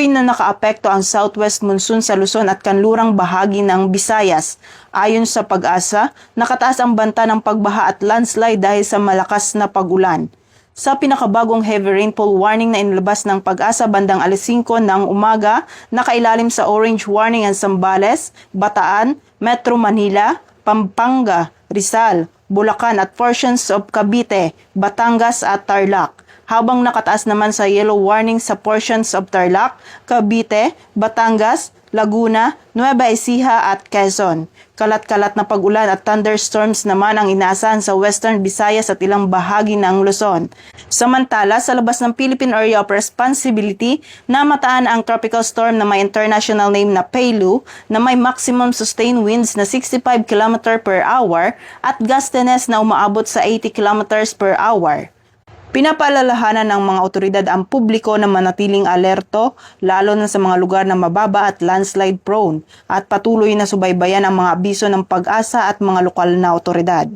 Patuloy na nakaapekto ang southwest monsoon sa Luzon at kanlurang bahagi ng Visayas. Ayon sa Pag-asa, nakataas ang banta ng pagbaha at landslide dahil sa malakas na pag-ulan. Sa pinakabagong heavy rainfall warning na inilabas ng Pag-asa bandang 5:00 ng umaga, nakailalim sa orange warning ang Zambales, Bataan, Metro Manila, Pampanga, Rizal, Bulacan at portions of Cavite, Batangas at Tarlac. Habang nakataas naman sa yellow warning sa portions of Tarlac, Cavite, Batangas, Laguna, Nueva Ecija at Quezon. Kalat-kalat na pag-ulan at thunderstorms naman ang inaasahan sa Western Visayas at ilang bahagi ng Luzon. Samantala, sa labas ng Philippine Area of Responsibility, namataan ang tropical storm na may international name na Peilu na may maximum sustained winds na 65 km per hour at gustiness na umaabot sa 80 km per hour. Pinapaalalahanan ng mga otoridad ang publiko na manatiling alerto lalo na sa mga lugar na mababa at landslide prone at patuloy na subaybayan ang mga abiso ng Pag-asa at mga lokal na otoridad.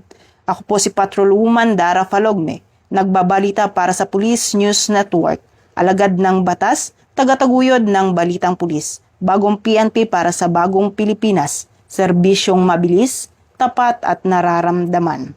Ako po si Patrolwoman Dara Falogme, nagbabalita para sa Police News Network, alagad ng batas, tagataguyod ng balitang pulis, bagong PNP para sa bagong Pilipinas, serbisyong mabilis, tapat at nararamdaman.